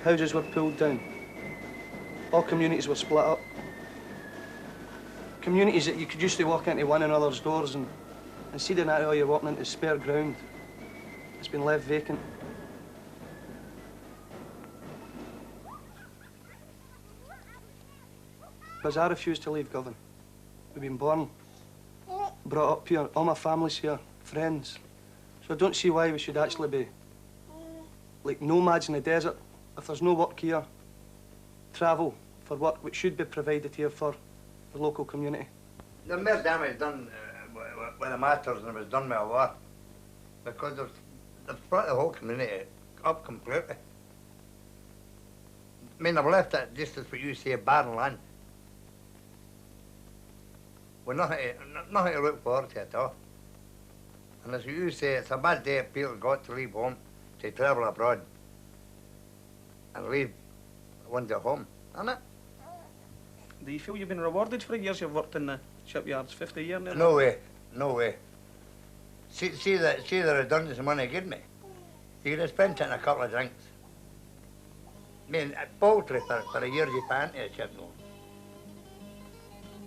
Houses were pulled down. All communities were split up. Communities that you could used to walk into one another's doors, and instead of that, you're walking into spare ground. It's been left vacant. Because I refuse to leave Govan. We've been born, brought up here, all my family's here, friends. So I don't see why we should actually be like nomads in the desert. If there's no work here, travel for work which should be provided here for the local community. There's more damage done with the masters than it was done with a war. Because they've brought the whole community up completely. I mean, they've left it just as what you say, barren land. With nothing to look forward to at all. And as you say, it's a bad day if people got to leave home to travel abroad and leave one to home, isn't it? Do you feel you've been rewarded for the years you've worked in the shipyards? 50 years now? No way, no way. See the redundancy money you give me. You could have spent it in a couple of drinks. I mean, poultry for a year you pay into a ship.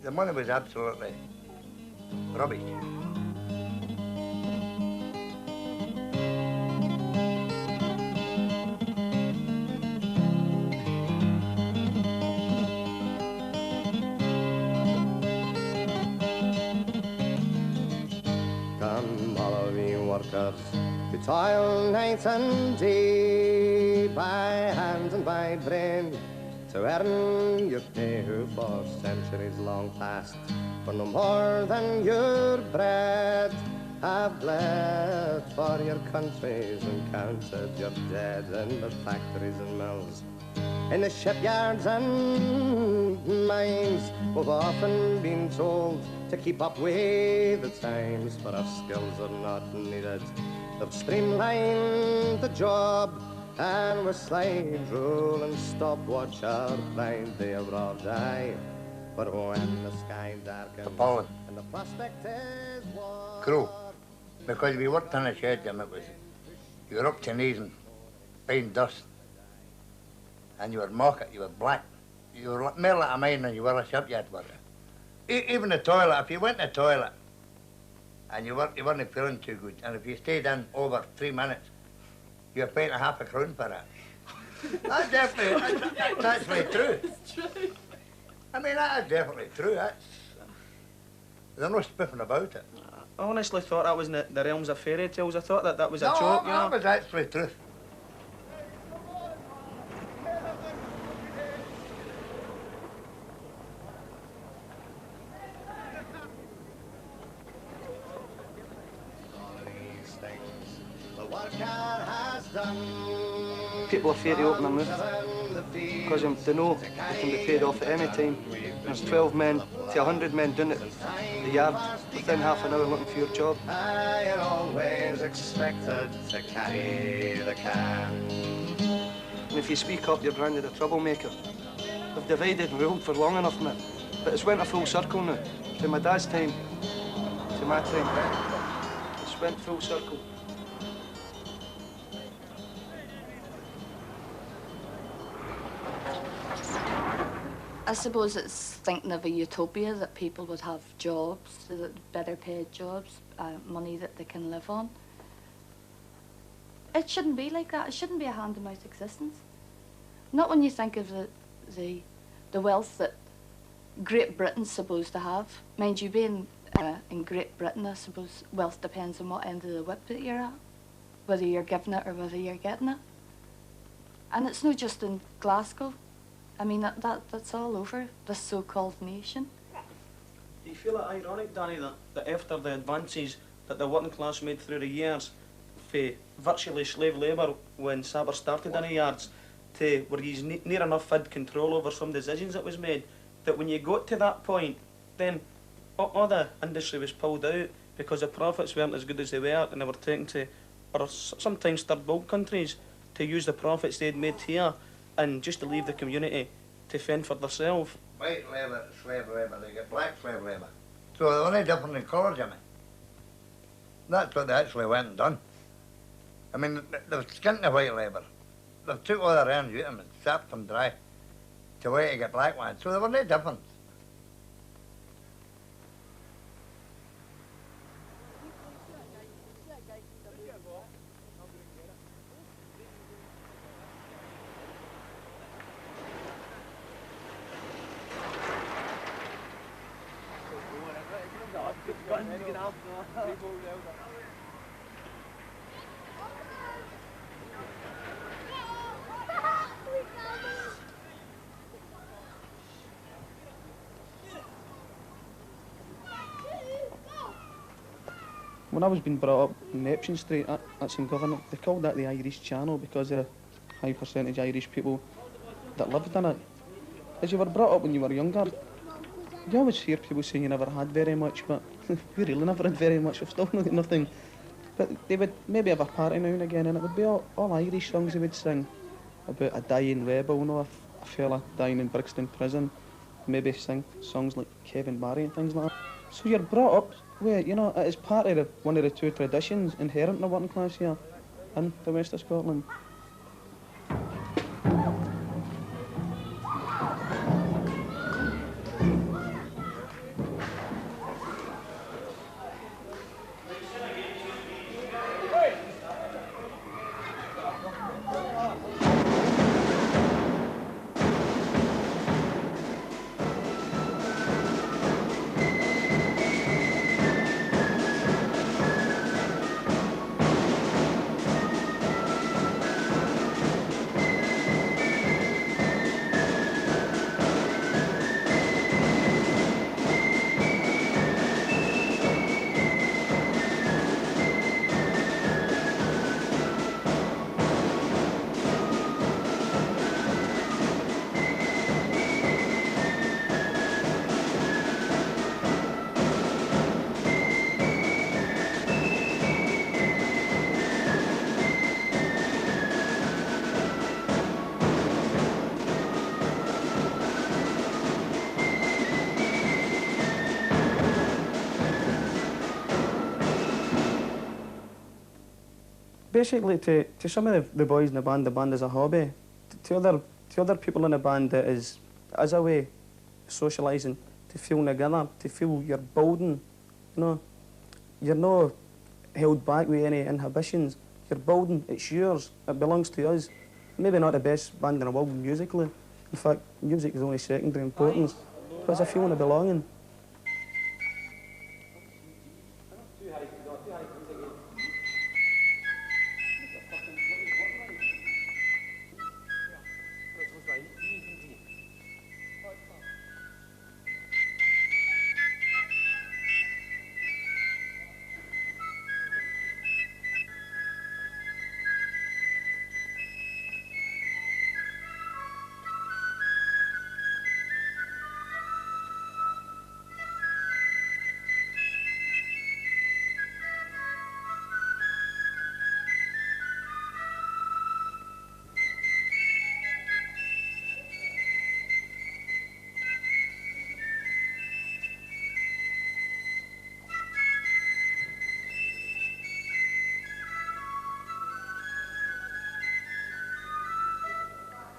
The money was absolutely rubbish. Come, all of you workers, to toil night and day, by hand and by brain, to earn your pay, who for centuries long past, for no more than your bread, have bled for your countries and counted your dead in the factories and mills, in the shipyards and mines. We've often been told to keep up with the times, but our skills are not needed. They've streamlined the job, and with slide rule and stopwatch our blind day of raw die. But when the sky darkens and the prospect is war, Cruel. Because we worked in a shed and it was, you were up to knees in fine dust. And you were market, you were black. You were more like a mine than you were a shipyard worker. Even the toilet, if you went to the toilet and you weren't feeling too good, and if you stayed in over 3 minutes, you were paying half a crown for it. That's definitely, that's actually true. It's true. I mean, that is definitely true. There's no spiffing about it. I honestly thought that was in the realms of fairy tales. I thought that was a joke, you know. No, that was actually true. People are afraid to open their mouth because they know they can be paid off at any time. There's 12 men to 100 men doing it at the yard within half an hour looking for your job. I always expected to carry the can. And if you speak up, you're branded a troublemaker. They've divided and ruled for long enough, man. But it's went a full circle now. From my dad's time to my time. It's went full circle. I suppose it's thinking of a utopia that people would have jobs, better paid jobs, money that they can live on. It shouldn't be like that. It shouldn't be a hand-to-mouth existence. Not when you think of the wealth that Great Britain's supposed to have. Mind you, being in Great Britain, I suppose wealth depends on what end of the whip that you're at, whether you're giving it or whether you're getting it. And it's not just in Glasgow. I mean, that's all over this so-called nation. Do you feel it ironic, Danny, that after the advances that the working class made through the years, for virtually slave labour when Sabres started in the yards, to where you near enough had control over some decisions that was made, that when you got to that point, then all the industry was pulled out because the profits weren't as good as they were, and they were taken to, or sometimes third world countries, to use the profits they'd made here and just to leave the community to fend for themselves. White labour, slave labour, they get black slave labour. So they're only different in colour, Jimmy. That's what they actually went and done. I mean, they were skinty white labour, They took all the rands out of them and sapped them dry to wait to get black ones, so there were no difference. When I was being brought up in Epsom Street at St Governor, they called that the Irish Channel because there are a high percentage Irish people that lived in it. As you were brought up when you were younger, you always hear people saying you never had very much, but we really never had very much. We've still not got nothing. But they would maybe have a party now and again, and it would be all Irish songs they would sing about a dying rebel, you know, a fella dying in Brixton prison. Maybe sing songs like Kevin Barry and things like that. So you're brought up with, you know, it is part of one of the two traditions inherent in the working class here in the west of Scotland. Basically, to some of the boys in the band is a hobby. To other people in the band, it is as a way of socialising, to feel together, to feel you're building. You know, you're not held back with any inhibitions. You're building, it's yours, it belongs to us. Maybe not the best band in the world musically. In fact, music is only secondary importance. But it's a feeling of belonging.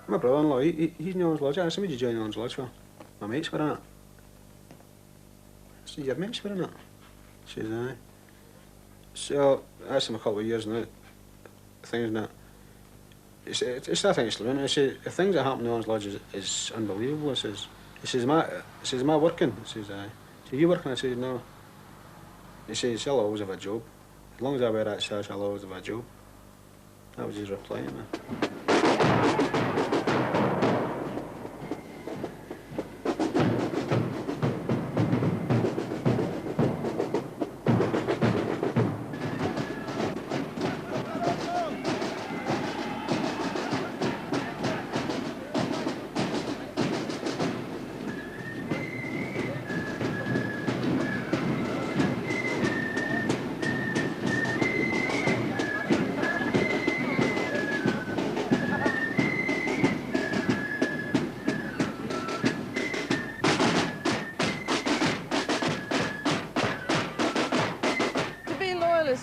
My brother-in-law, he's in the Orange Lodge. I asked him, would you join the Orange Lodge for? My mates were in it. I said, your mates were in it? He says, aye. So, I asked him a couple of years now, things that, it's that thing, Sloan. I say, the things that happen in the Orange Lodge is unbelievable. He says, am I working? He says, aye. So, you working? I said, no. He says, I'll always have a job. As long as I wear that sash, I'll always have a job. That was his reply to me.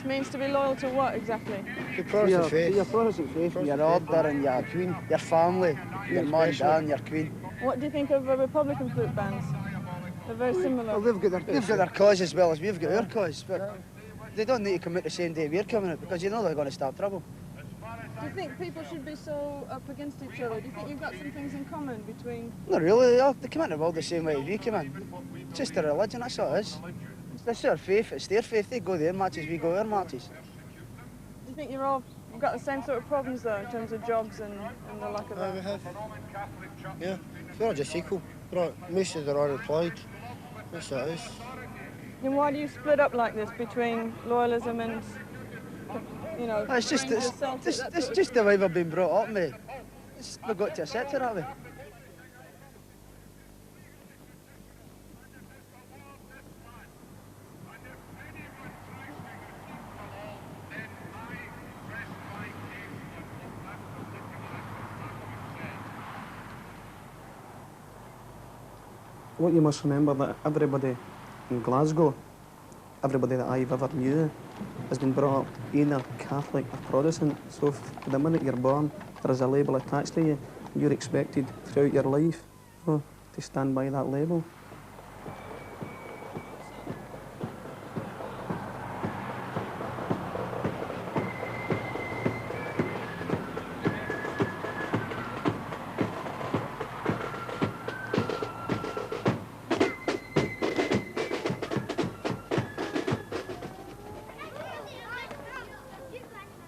Means to be loyal to what exactly? The Protestant faith. Your Protestant faith, and your order and your queen, your family, your mum, dad and your queen. What do you think of Republican flute bands? They're very similar. Well, they've got their cause as well as we've got our cause, but they don't need to come out the same day we're coming out because you know they're going to start trouble. Do you think people should be so up against each other? Do you think you've got some things in common between... Not really, they come into the world the same way we come in. It's just a religion, that's all it is. It's their faith, it's their faith. They go their marches, we go our marches. Do you think you've got the same sort of problems though in terms of jobs and the lack of that? We have. Yeah, we're all just equal. Most of them are unemployed. That's what it is. And why do you split up like this between loyalism and, you know, it's just the way we've been brought up, mate. We've got to accept it, haven't we? What you must remember that everybody in Glasgow, everybody that I've ever knew, has been brought up either Catholic or Protestant. So the minute you're born, there is a label attached to you. You're expected throughout your life to stand by that label.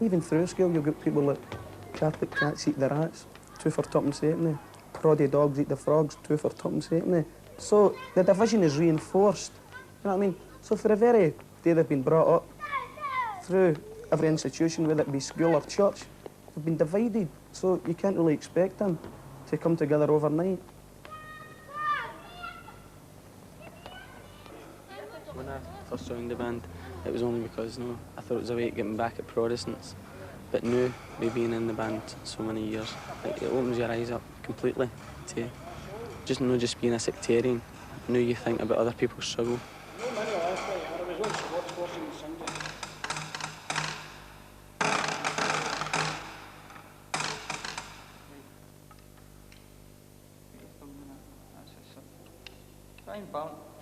Even through school, you've got people like Catholic cats eat the rats, 2 for tuppence halfpenny. Proddy dogs eat the frogs, 2 for tuppence halfpenny. So the division is reinforced. You know what I mean? So for the very day they've been brought up, through every institution, whether it be school or church, they've been divided. So you can't really expect them to come together overnight. When I first joined the band, it was only because I thought it was a way of getting back at Protestants. But now, me being in the band so many years, it opens your eyes up completely to just being a sectarian. Now you think about other people's struggle.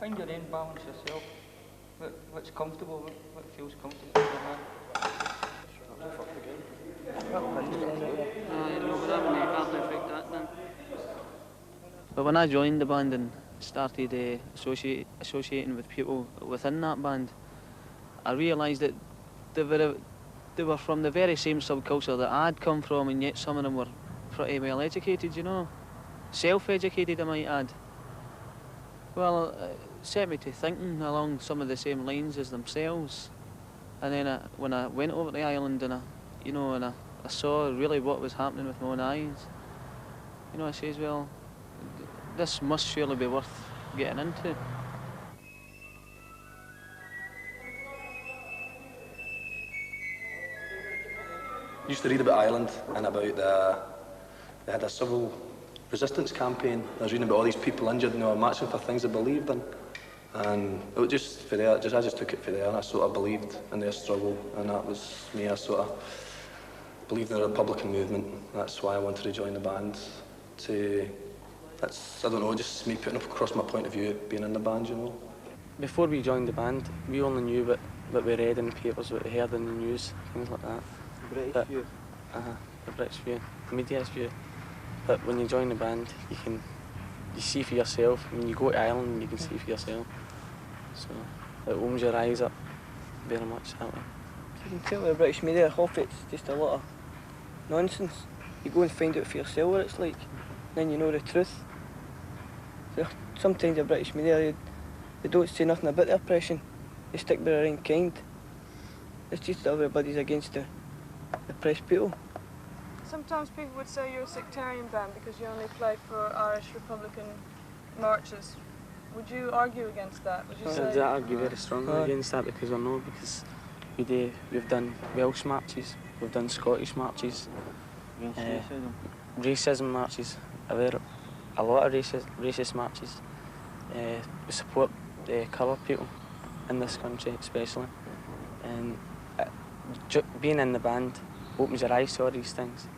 Find your own balance yourself. What's comfortable, what feels comfortable. But when I joined the band and started associating with people within that band, I realised that they were from the very same subculture that I'd come from, and yet some of them were pretty well educated, you know. Self-educated, I might add. Well, it set me to thinking along some of the same lines as themselves. And then when I went over to the island and I saw really what was happening with my own eyes, I says, well, this must surely be worth getting into. I used to read about Ireland and about they had a civil resistance campaign. I was reading about all these people injured and they were marching for things they believed in. And it was just for there, I just took it for there, and I sort of believed in their struggle, and that was me. I sort of believed in the Republican movement. That's why I wanted to join the band. That's, I don't know, just me putting across my point of view, being in the band, you know. Before we joined the band, we only knew what we read in the papers, what we heard in the news, things like that. British view. The British view, the media's view. But when you join the band, you see for yourself. When you go to Ireland, you can see for yourself. So it opens your eyes up very much that way. You can tell the British media, half it's just a lot of nonsense. You go and find out for yourself what it's like, then you know the truth. So sometimes the British media, they don't say nothing about the oppression. They stick by their own kind. It's just that everybody's against the oppressed people. Sometimes people would say you're a sectarian band because you only play for Irish Republican marches. Would you argue against that? Would you say? I argue very strongly against that because we've done Welsh marches, we've done Scottish marches, racism marches, a lot of racist marches. We support coloured people in this country especially, and being in the band, opens your eyes to all these things.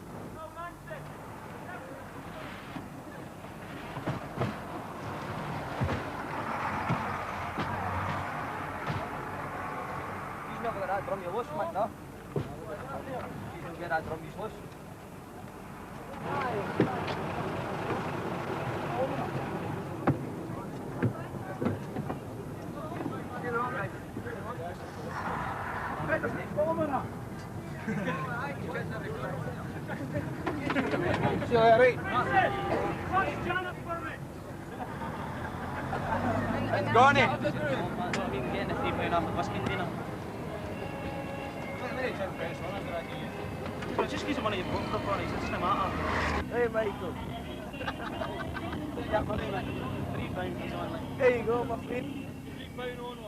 He's never got that drum you loose, mate, no? He's never get that drum you loose. See you later, right? It's gone, eh? Getting the £3 off the whisky dinner. Just give some money to vote for Bonnie, it doesn't matter. Hey, Michael. Yeah, money, mate. £3 is on, like. There you go, my friend. £3 only.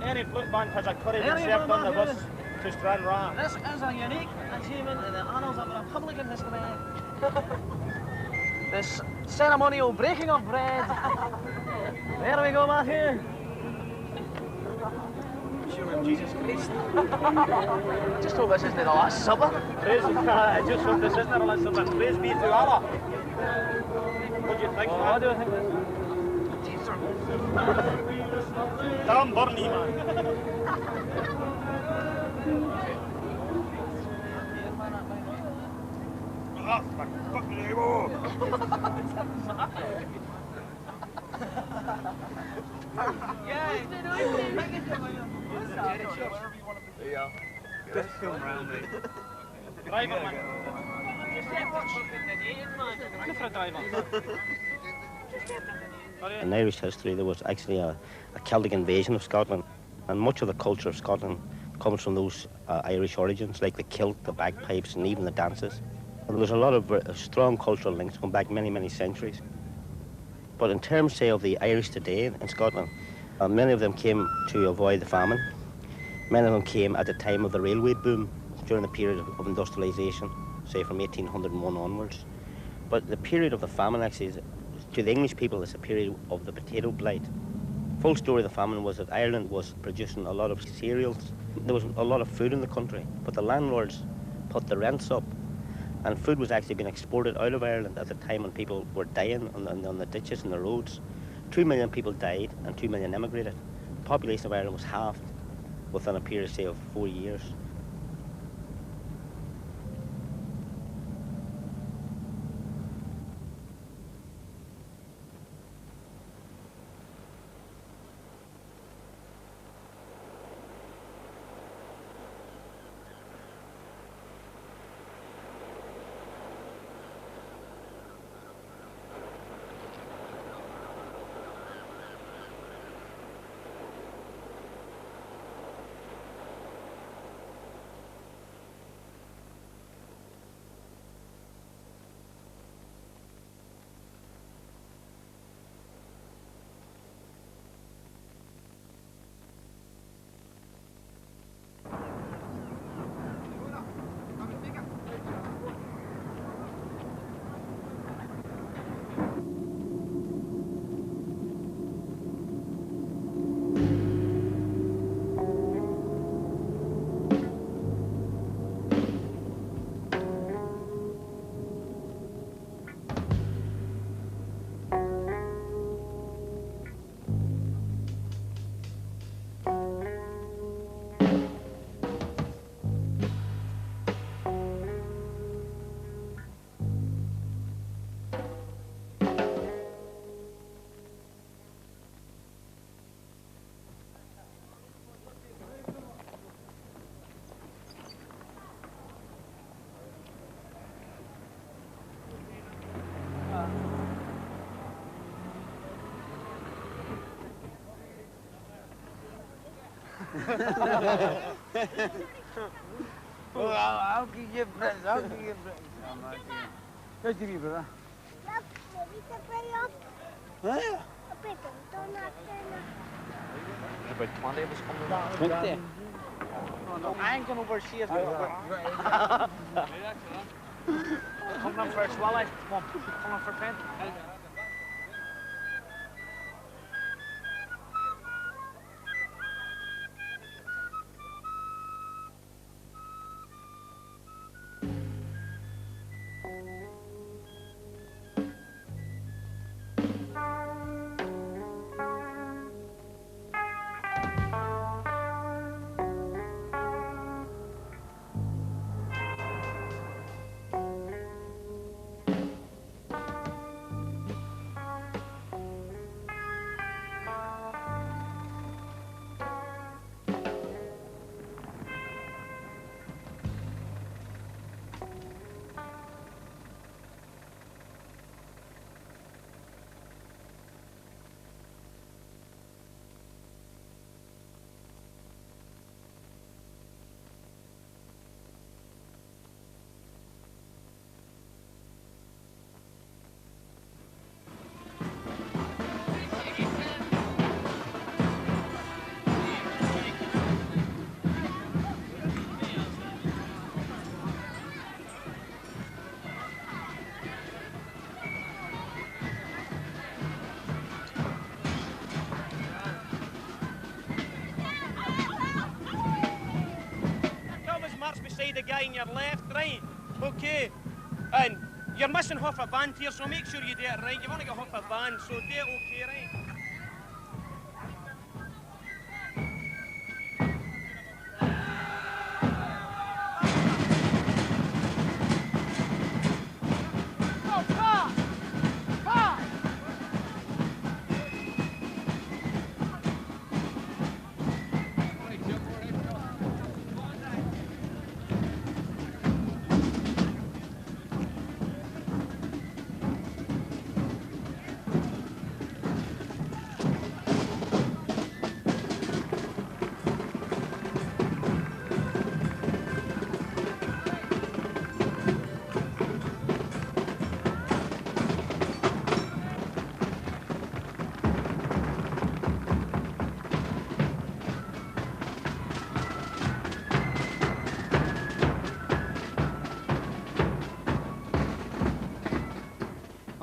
Any flute band has a courage and served on the bus to Stranraer. This is a unique achievement in the annals of Republican history. This ceremonial breaking of bread. There we go, Matthew. Show him Jesus Christ. I just hope this isn't the Last Supper. Praise, I just hope this isn't the Last Supper. Praise be to Allah. What do you think, man? What do you think this is? Damn Bernie, man. Ah, fucking Just come round, mate. Driver, man. Look for a driver. In Irish history, there was actually a Celtic invasion of Scotland, and much of the culture of Scotland comes from those Irish origins, like the kilt, the bagpipes, and even the dances. And there's a lot of strong cultural links going back many, many centuries. But in terms, say, of the Irish today in Scotland, many of them came to avoid the famine. Many of them came at the time of the railway boom during the period of industrialization, say from 1801 onwards. But the period of the famine actually is, to the English people, it's a period of the potato blight. Full story of the famine was that Ireland was producing a lot of cereals. There was a lot of food in the country, but the landlords put the rents up, and food was actually being exported out of Ireland at the time when people were dying on the ditches and the roads. 2 million people died and 2 million emigrated. The population of Ireland was halved within a period, say, of 4 years. Oh, I'll give you Brits, I'll give you Brits. I'm not doing. How's the wee brother? Yeah. About 20 of us coming. 20? No, I ain't going overseas. Come on first, Wally. Come on, come on for 10. Beside the guy on your left, right? Okay. And you're missing half a band here, so make sure you do it right. You've only got half a band, so do it okay, right?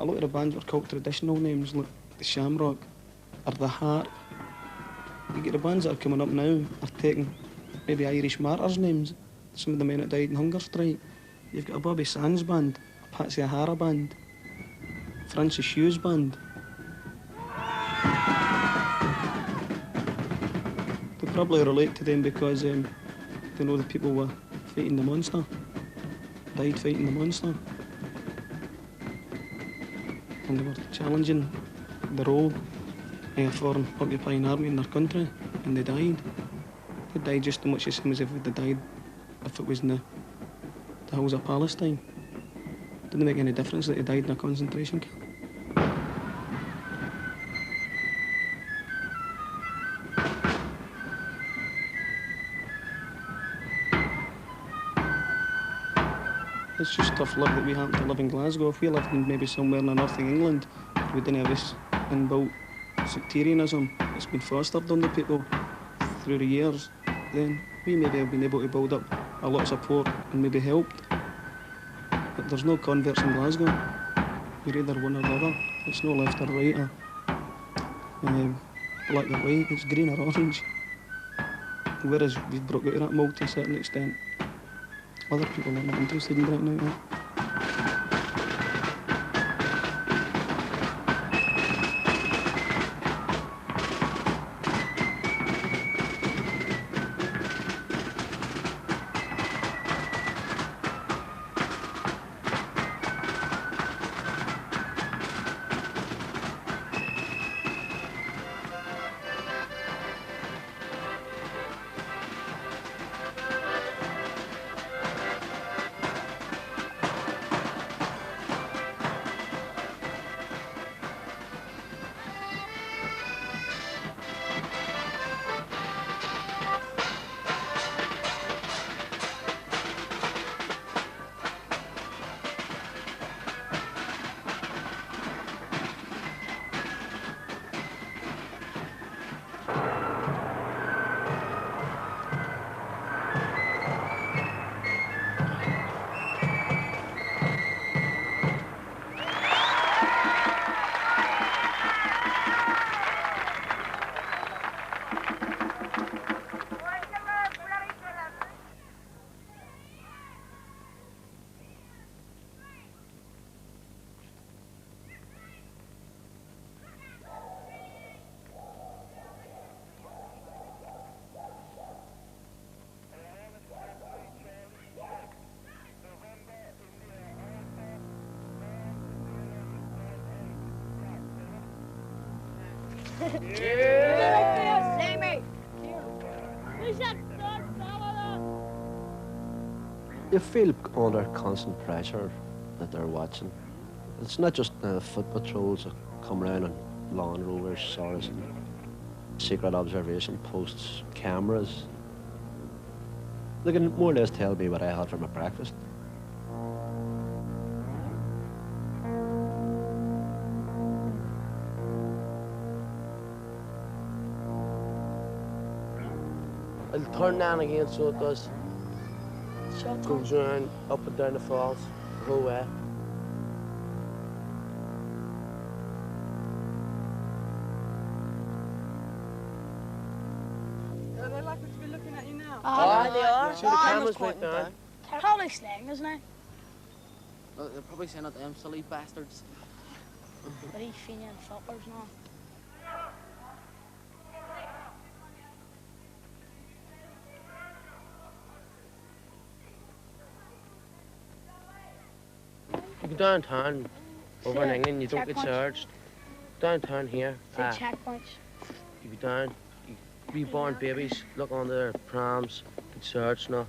A lot of the bands were called traditional names, like the Shamrock or the Harp. You get the bands that are coming up now are taking maybe Irish martyrs' names, some of the men that died in hunger strike. You've got a Bobby Sands band, a Patsy O'Hara band, Francis Hughes band. They probably relate to them because they know the people were fighting the monster, died fighting the monster. And they were challenging the role of a foreign occupying army in their country, and they died. They died just as much the same as if they died if it was in the hills of Palestine. Didn't make any difference that they died in a concentration camp. It's just tough luck that we happen to live in Glasgow. If we lived in maybe somewhere in the north of England, we didn't have this inbuilt sectarianism that's been fostered on the people through the years, then we maybe have been able to build up a lot of support and maybe helped. But there's no converts in Glasgow. You're either one or the other. It's no left or right or black or white. It's green or orange. Whereas we've broke out of that mould to a certain extent. Other people are not interested in that now. You feel under constant pressure that they're watching. It's not just foot patrols that come around on Land Rovers, Saurus, secret observation posts, cameras. They can more or less tell me what I had for my breakfast. It'll turn down again, so it does. Goes around, up and down the falls, the whole way. Are they likely to be looking at you now? They are. See, the camera's right down. They're probably slang, isn't it? Well, they're probably saying it to them silly bastards. But he's feeling fuckers now. You go downtown, over in England, you don't get Checkpoints. searched. Downtown here, See checkpoints. you go down, reborn babies, look on their prams, get searched now.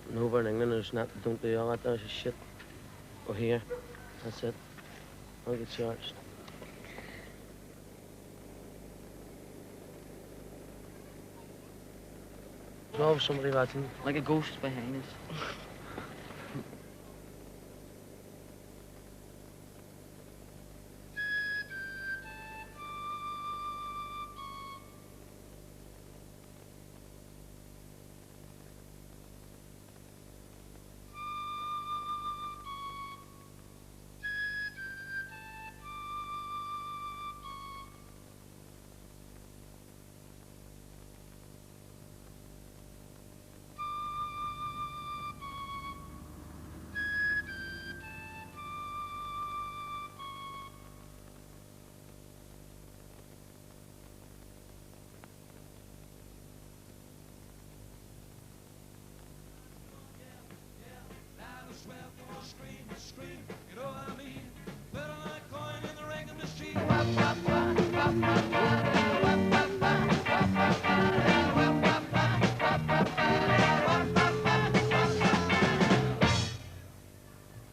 And over in England, there's not, don't do all that, there's a shit. Or here, that's it. Don't get searched. There's always somebody watching. Like a ghost behind us.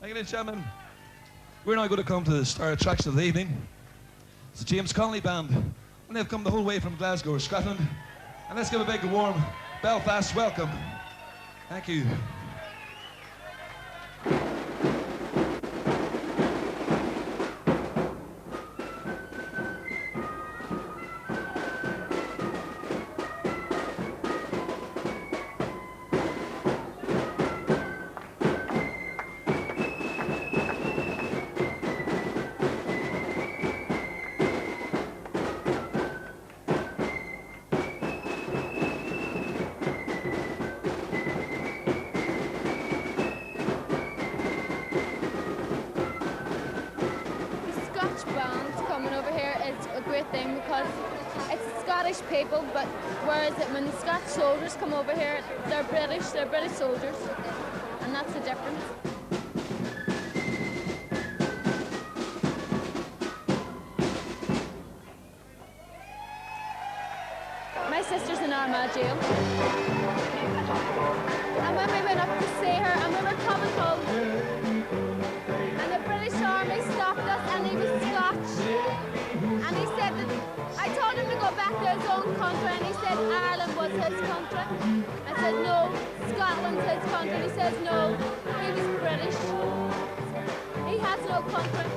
Ladies and gentlemen, we're now going to come to the star attraction of the evening. It's the James Connolly Band, and they've come the whole way from Glasgow, Scotland. And let's give a big warm Belfast welcome. Thank you. People, but whereas when the Scots soldiers come over here, they're British soldiers, and that's the difference. My sister's in Armagh jail, and when we went up to see her, and we were coming home, and the British Army stopped us, and he was Scotch, and he said that I told him to go back to his own country, and he said Ireland was his country. I said no, Scotland's his country. He says no, he was British. He has no country.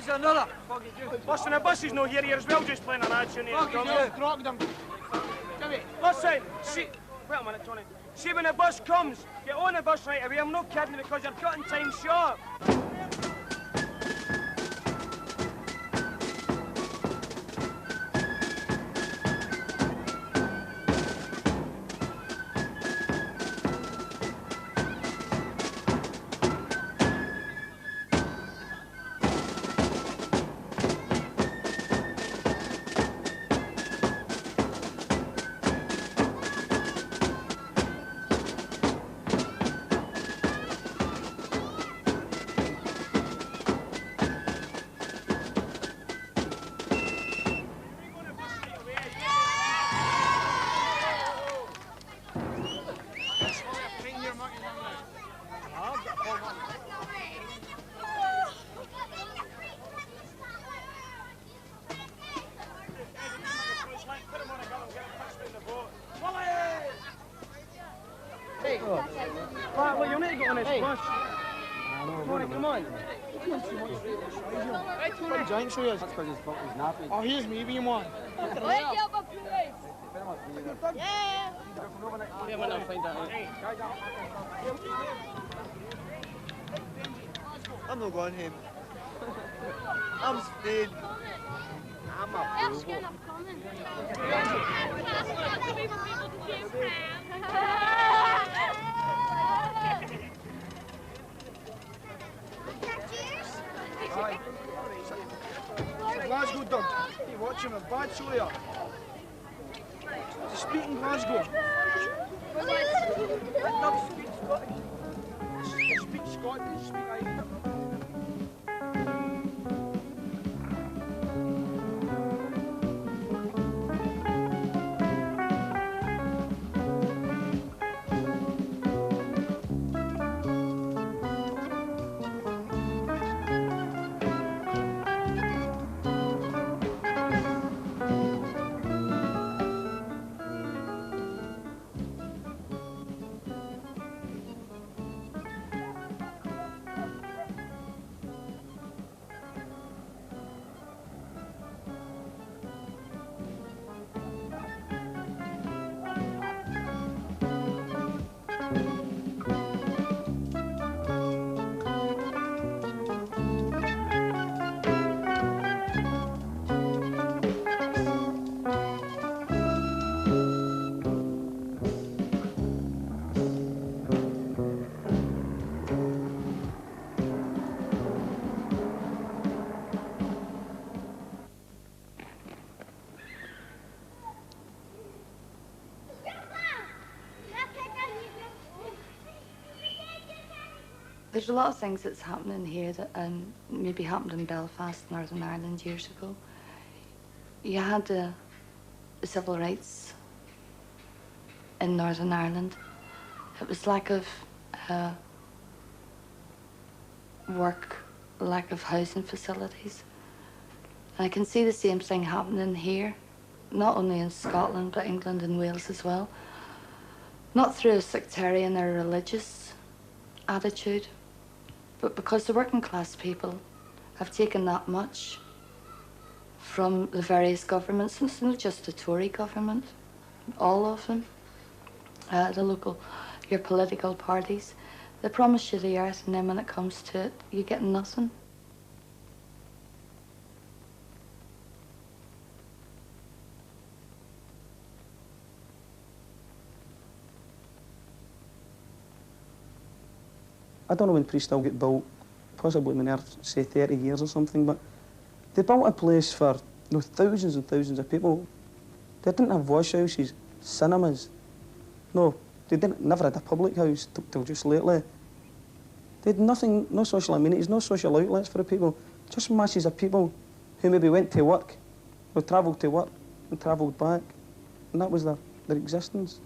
was another. Listen, the bus is no here as well, just playing an ad tune. Drop them. Listen, see... Wait a minute, Tony. See, when the bus comes, get on the bus right away. I'm not kidding because you're cutting time short. Right, well, you need to get on this bus. Tony, come on. Right, Tony. Giant show you. That's because his buckle's nappy. Oh, here's me being one. Yeah. Yeah, well, I'll find that out. I'm not going home. I'm staying. I'm a fool. I'm coming. Glasgow dog. Hey, watch him, a bad show here. He's speaking Glasgow. Dog speaks Scottish. Speak Scottish, speak Irish. There's a lot of things that's happening here that maybe happened in Belfast, Northern Ireland years ago. You had the civil rights in Northern Ireland. It was lack of work, lack of housing facilities. And I can see the same thing happening here, not only in Scotland, but England and Wales as well. Not through a sectarian or religious attitude, but because the working class people have taken that much from the various governments, and it's not just the Tory government, all of them, your political parties. They promise you the earth, and then when it comes to it, you get nothing. I don't know when Priesthill got built, possibly when they were, say, 30 years or something, but they built a place for thousands and thousands of people. They didn't have wash houses, cinemas. No, they never had a public house till just lately. They had nothing, no social amenities, no social outlets for the people. Just masses of people who maybe went to work, or travelled to work and travelled back. And that was their existence.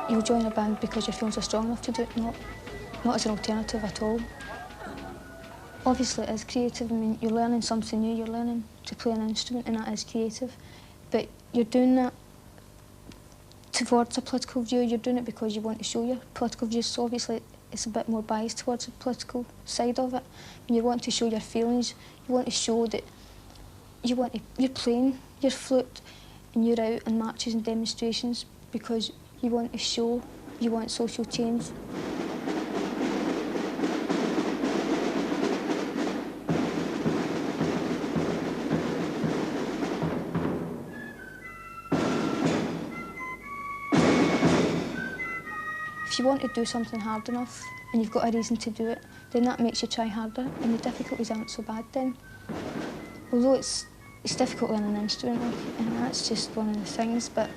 You'll join a band because your feelings are strong enough to do it, not as an alternative at all. Obviously it is creative. I mean, you're learning something new, you're learning to play an instrument, and that is creative. But you're doing that towards a political view, you're doing it because you want to show your political views, so obviously it's a bit more biased towards the political side of it. And you want to show your feelings, you want to show that you're playing your flute and you're out in marches and demonstrations because you want to show, you want social change. If you want to do something hard enough and you've got a reason to do it, then that makes you try harder and the difficulties aren't so bad then. Although it's difficult learning an instrument, and that's just one of the things, but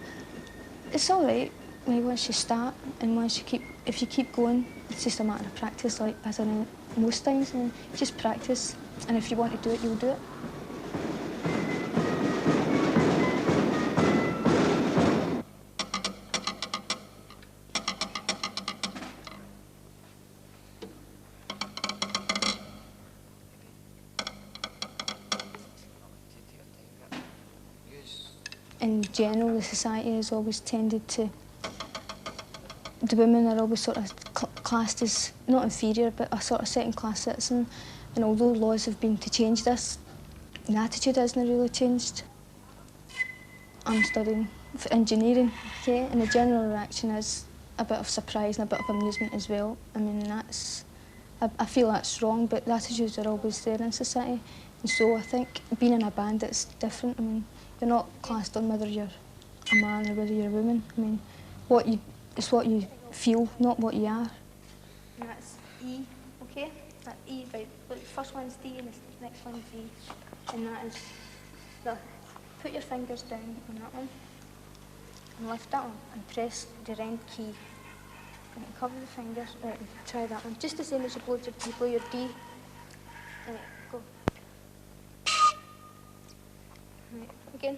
it's all right once you start, and if you keep going, it's just a matter of practice, like as in most things, and just practice, and if you want to do it, you'll do it. In general, the society has always tended to... The women are always sort of classed as, not inferior, but a sort of second-class citizen. And although laws have been to change this, the attitude hasn't really changed. I'm studying for engineering, okay, and the general reaction is a bit of surprise and a bit of amusement as well. I mean, I feel that's wrong, but the attitudes are always there in society. And so I think being in a band, it's different. I mean, you're not classed on whether you're a man or whether you're a woman. I mean, it's what you feel, not what you are. And that's E, okay? That E, right? Look, the first one's D and the next one's E. And that is put your fingers down on that one and lift that one and press the round key. And cover the fingers. Right, try that one. Just the same as you blow your D. Right, go. Right, again.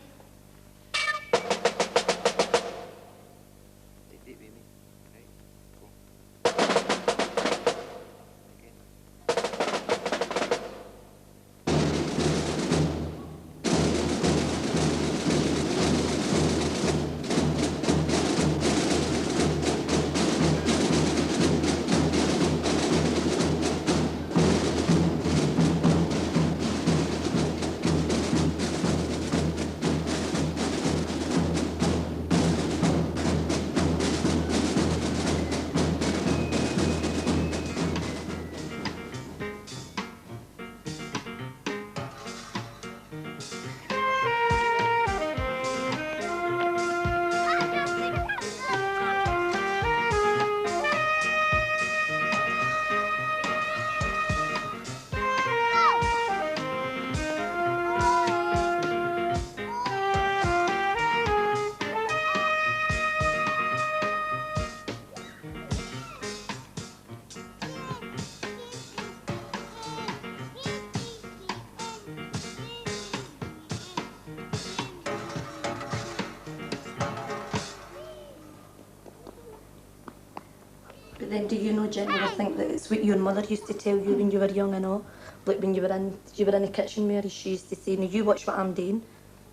Then do you generally think that it's what your mother used to tell you when you were young and all? Like when you were in the kitchen, Mary, she used to say, "Now you watch what I'm doing,"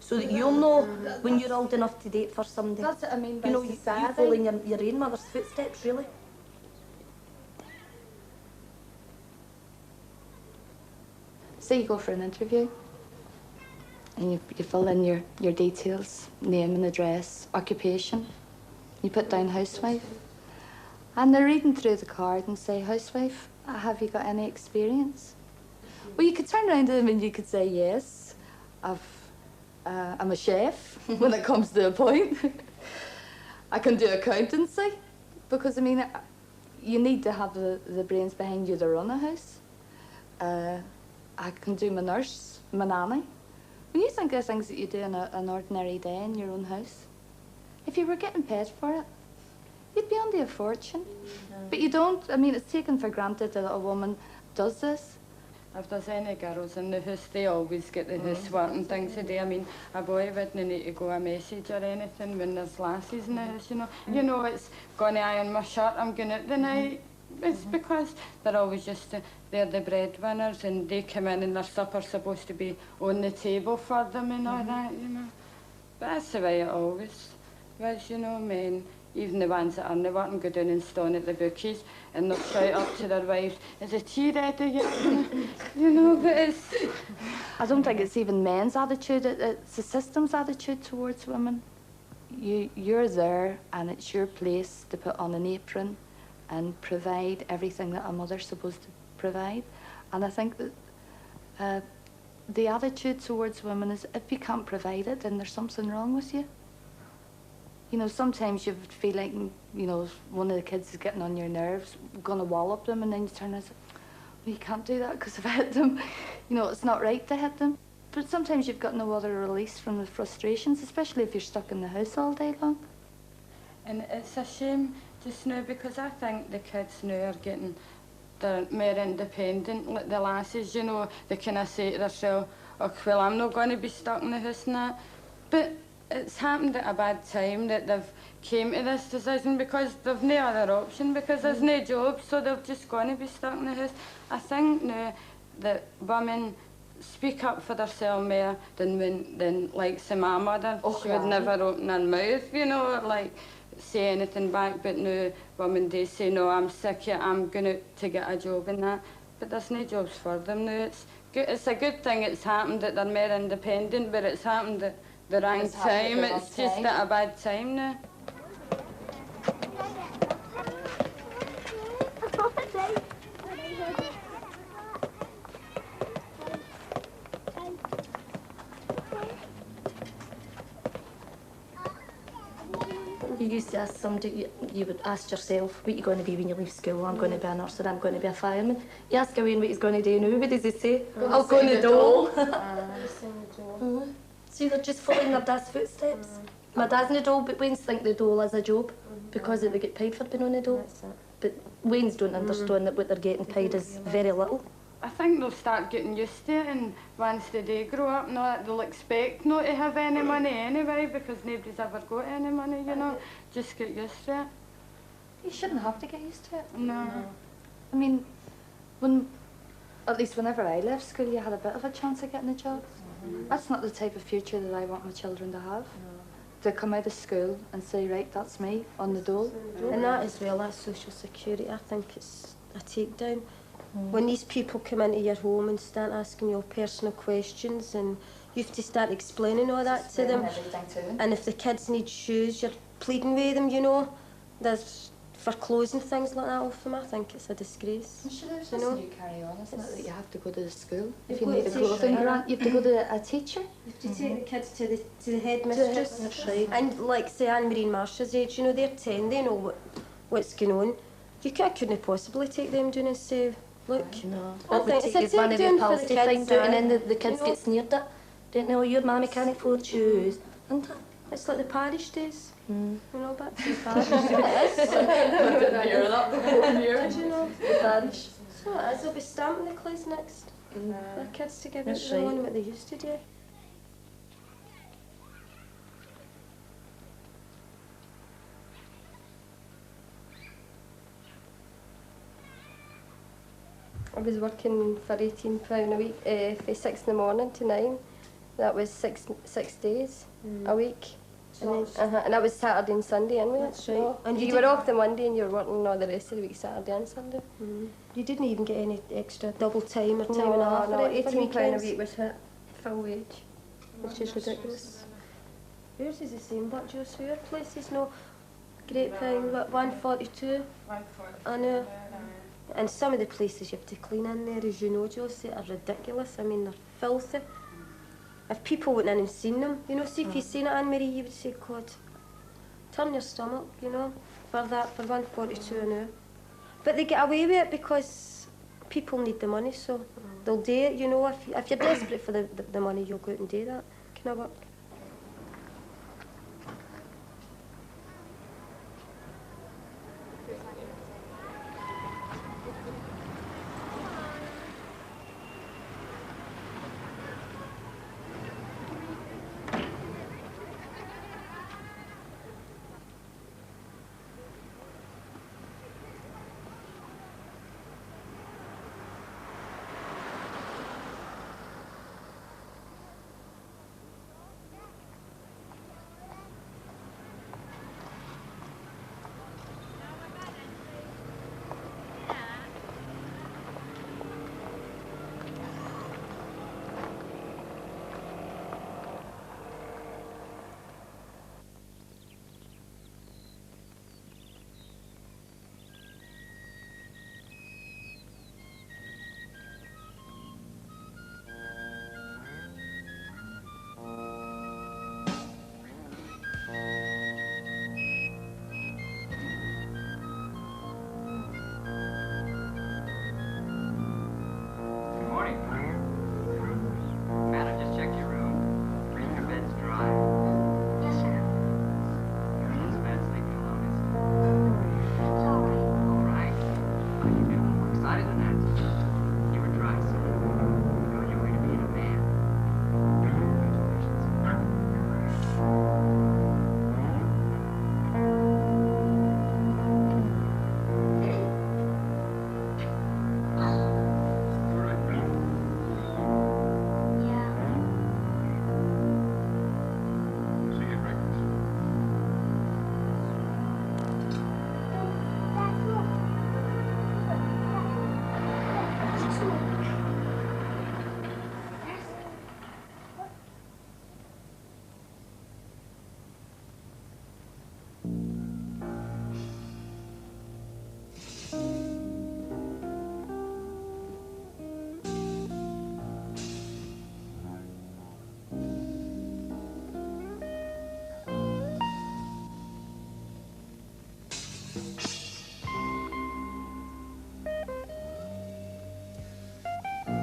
so that you'll know when you're old enough to date for somebody. That's what I mean by you society. following your own mother's footsteps, really. Say you go for an interview and you fill in your details, name and address, occupation. You put down housewife. And they're reading through the card and say, "Housewife, have you got any experience?" Well, you could turn around to them and you could say, "Yes, I'm a chef when it comes to a point. I can do accountancy," because, I mean, you need to have the brains behind you to run a house. I can do my nurse, my nanny. When you think of things that you do in an ordinary day in your own house, if you were getting paid for it, you'd be under a fortune. But you don't. I mean, it's taken for granted that a woman does this. if there's any girls in the house, they always get the housework and things to do. I mean, a boy wouldn't need to go a message or anything when there's lasses in the house, you know. You know, it's going to iron my shirt, I'm going out the night. It's because they're always just, they're the breadwinners and they come in and their supper's supposed to be on the table for them and all that, you know. But that's the way it always was, you know, men. Even the ones that aren't working go down and stand at the bookies and they'll shout up to their wives, is the tea ready yet? You know, but it's... I don't think it's even men's attitude, it's the system's attitude towards women. You're there and it's your place to put on an apron and provide everything that a mother's supposed to provide. And I think that the attitude towards women is if you can't provide it, then there's something wrong with you. You know, sometimes you feel like, you know, one of the kids is getting on your nerves, going to wallop them, and then you turn and say, well, you can't do that because I've hit them. You know, it's not right to hit them. But sometimes you've got no other release from the frustrations, especially if you're stuck in the house all day long. And it's a shame just now because I think the kids now are getting, they're more independent, like the lasses, you know, they kind of say to themselves, oh, well, I'm not going to be stuck in the house and that. But it's happened at a bad time that they've came to this decision because they've no other option, because there's no jobs, so they're just going to be stuck in the house. I think now that women speak up for themselves more than like, say, my mother. Oh, she would never open her mouth, you know, or like say anything back, but now women do say, no, I'm sick here, I'm going to get a job and that. But there's no jobs for them now. It's a good thing it's happened that they're more independent, but it's happened at the wrong time. It's just at a bad time now. You used to ask somebody, you would ask yourself, what are you going to be when you leave school? I'm going to be a nurse or I'm going to be a fireman. You ask Wayne what he's going to do now, what does he say? I'll go in the door. See, they're just following their dad's footsteps. My dad's in the dole, but Wayne's think the dole is a job because they get paid for being on the dole. But Wayne's don't understand that what they're getting paid is very little. I think they'll start getting used to it, and once they grow up, they'll expect not to have any money anyway because nobody's ever got any money, you know. Just get used to it. You shouldn't have to get used to it. No. I mean, at least whenever I left school, you had a bit of a chance of getting a job. That's not the type of future that I want my children to have. To come out of school and say, right, that's me, on the dole. And that as well, that's social security, I think it's a takedown. When these people come into your home and start asking you personal questions and you have to start explaining all that to them. And if the kids need shoes, you're pleading with them, you know. There's for clothes and things like that off them, I think it's a disgrace. It's you know? You carry on, isn't it, that you have to go to the school? If you need a clothing grant, you have to go to a teacher? You have to take the kids to the headmistress. That's right. And like, say, Anne-Marie and Marsha's age, you know, they're 10, they know what's going on. You couldn't possibly take them down and say, look, no. I think it's a takedown for the kids. And then the kids get sneered at. Don't know, your mammy can't afford shoes. It's like the parish days. You know, back to the parish. I didn't hear that before here. Did you know? The parish. So it is, they'll be stamping the clays next. For the kids to give it on what they used to do. I was working for £18 a week, from 6 in the morning to 9. That was six days a week. And that was Saturday and Sunday anyway. That's right. And you were off the Monday and you were working all the rest of the week, Saturday and Sunday. You didn't even get any extra double time or time and a half. No, £18 a week was full wage, which is ridiculous. Yours is the same, but your swear places, no great thing, but 142. I know. And some of the places you have to clean in there, as you know, Josie, are ridiculous. I mean, they're filthy. If people went in and seen them, you know, see if you seen it, Anne-Marie, you would say, God, turn your stomach, you know, for that, for 142 an hour. But they get away with it because people need the money, so they'll do it, you know. If you're desperate for the money, you'll go out and do that kind of work.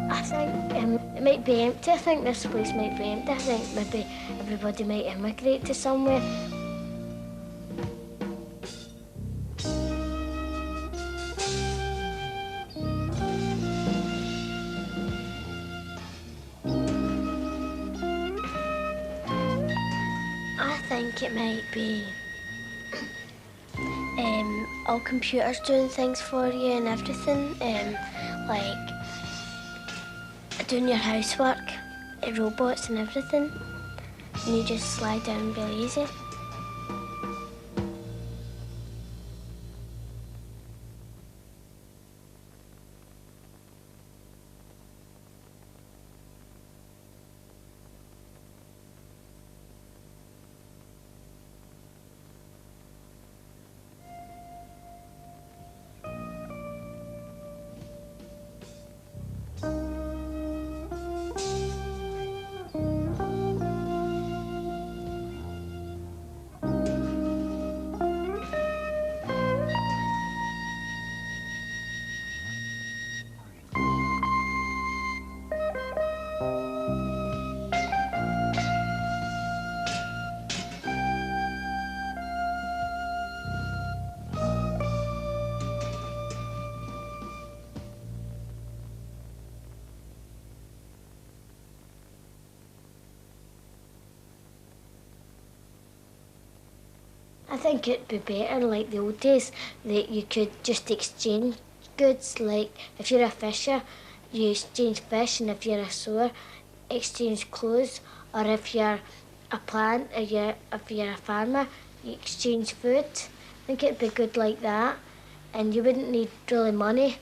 I think it might be empty. I think this place might be empty. I think maybe everybody might immigrate to somewhere. I think it might be all computers doing things for you and everything, like doing your housework, robots and everything, and you just slide down really easy. I think it'd be better like the old days, that you could just exchange goods. Like if you're a fisher, you exchange fish, and if you're a sewer, exchange clothes. Or if you're a plant, or if you're a farmer, you exchange food. I think it'd be good like that, and you wouldn't need really money.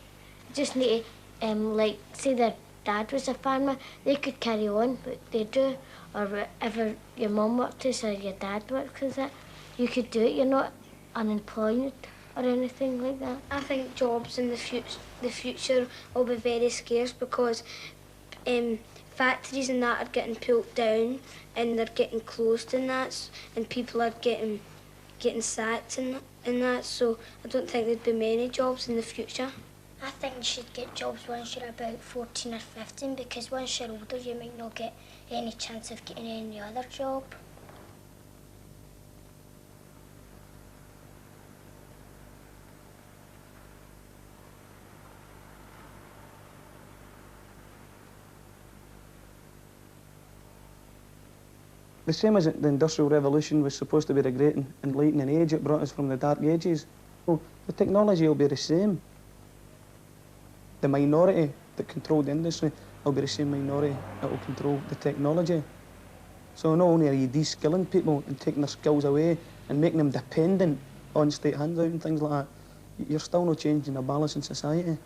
You just need to, like, say their dad was a farmer, they could carry on what they do, or whatever your mum worked as or your dad worked as it. You could do it. You're not unemployed or anything like that. I think jobs in the future will be very scarce because factories and that are getting pulled down and they're getting closed and that, and people are getting sacked and that. So I don't think there'd be many jobs in the future. I think you should get jobs once you're about 14 or 15, because once you're older you might not get any chance of getting any other job. The same as the Industrial Revolution was supposed to be the great enlightening age, it brought us from the Dark Ages. So the technology will be the same. The minority that controlled the industry will be the same minority that will control the technology. So not only are you de-skilling people and taking their skills away and making them dependent on state handout and things like that, you're still not changing the balance in society.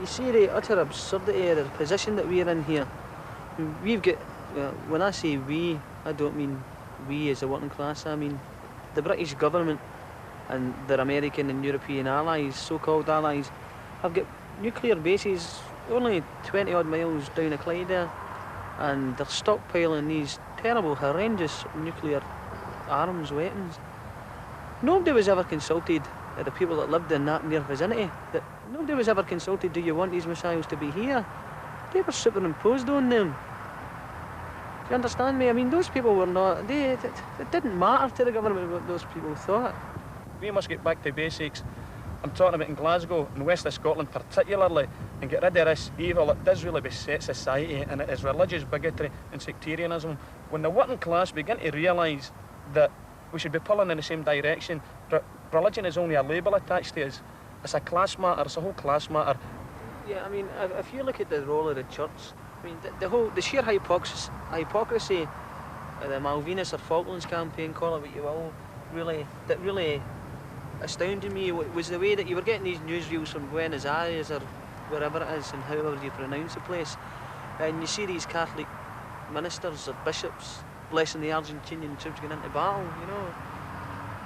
You see the utter absurdity of the position that we're in here. We've got, when I say we, I don't mean we as a working class, I mean the British government and their American and European allies, so-called allies, have got nuclear bases only 20 odd miles down the Clyde there, and they're stockpiling these terrible, horrendous nuclear arms, weapons. Nobody was ever consulted, the people that lived in that near vicinity, that nobody was ever consulted, do you want these missiles to be here? They were superimposed on them. Do you understand me? I mean, those people were not, it didn't matter to the government what those people thought. We must get back to basics. I'm talking about in Glasgow and west of Scotland particularly, and get rid of this evil that does really beset society, and it is religious bigotry and sectarianism. When the working class begin to realise that we should be pulling in the same direction, religion is only a label attached to us. It's a class matter, it's a whole class matter. Yeah, I mean, if you look at the role of the church, I mean, the sheer hypocrisy of the Malvinas or Falklands campaign, call it what you will, that really astounded me was the way that you were getting these newsreels from Buenos Aires or wherever it is, and however you pronounce the place, and you see these Catholic ministers or bishops blessing the Argentinian troops going into battle, you know,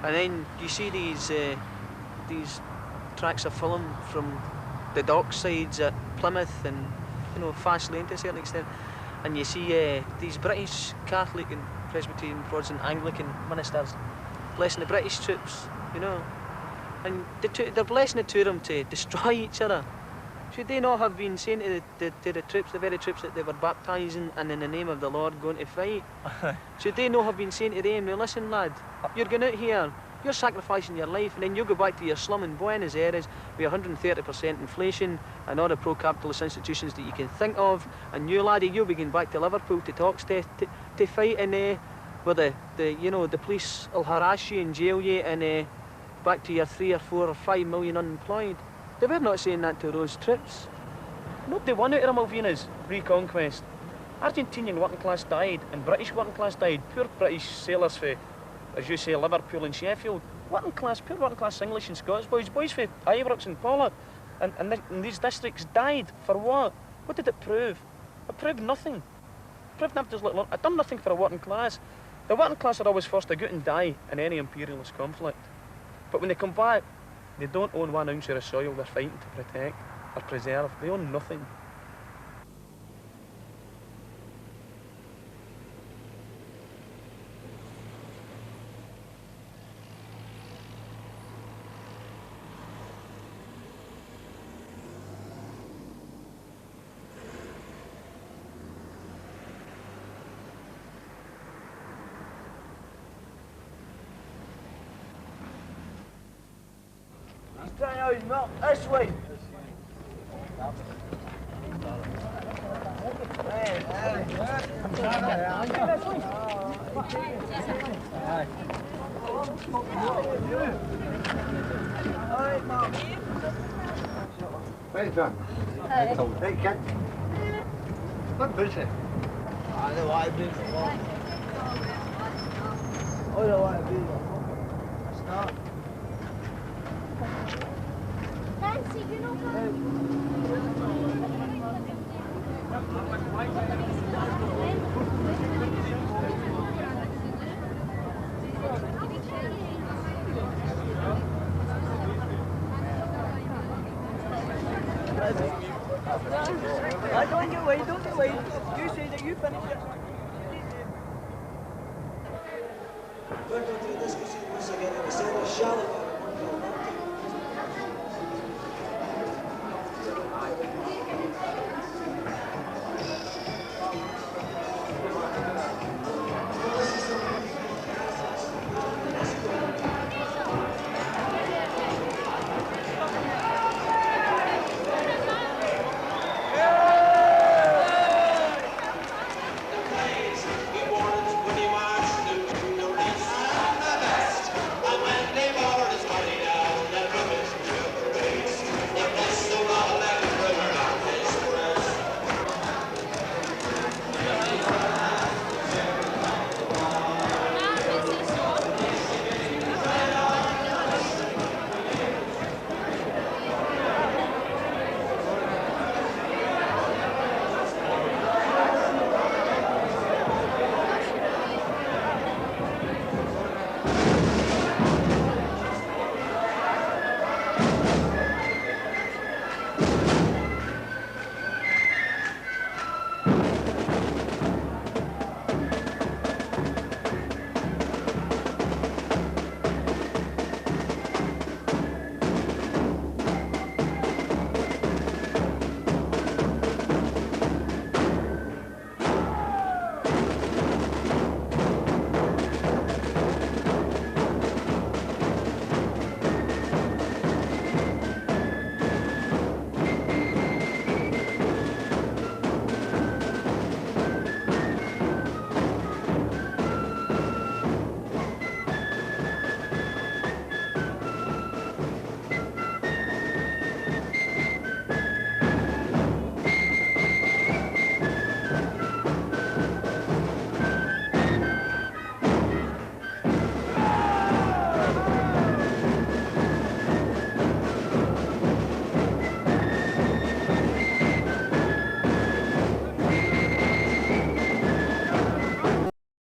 and then you see these tracts of film from the dock sides at Plymouth and, you know, Fast Lane to a certain extent, and you see these British Catholic and Presbyterian, Protestant, Anglican ministers blessing the British troops, you know, and they're blessing it to them to destroy each other. Should they not have been saying to the troops, the very troops that they were baptising and in the name of the Lord going to fight? Should they not have been saying to them, now listen lad, you're going out here, you're sacrificing your life, and then you go back to your slum in Buenos Aires with 130% inflation and all the pro-capitalist institutions that you can think of, and you laddie, you'll be going back to Liverpool to talks to fight, and where the police will harass you and jail you, and back to your 3 or 4 or 5 million unemployed. They were not saying that to those troops. Nobody won out of the Malvinas reconquest. Argentinian working class died, and British working class died. Poor British sailors for, as you say, Liverpool and Sheffield. Working class, pure working class English and Scottish boys for Ibrox and Pollard. And these districts died for what? What did it prove? It proved nothing. It proved it done nothing for the working class. The working class are always forced to go out and die in any imperialist conflict. But when they come back, they don't own 1 ounce of the soil they're fighting to protect or preserve. They own nothing. Trying out his milk this way. Well done. Hey, kid. What busy? I don't want to be for long. I don't want to be for long. It's not. Nancy, you know Don't get away, don't get away. You say that you finish it. Welcome to the discussion once again in the center, shallow.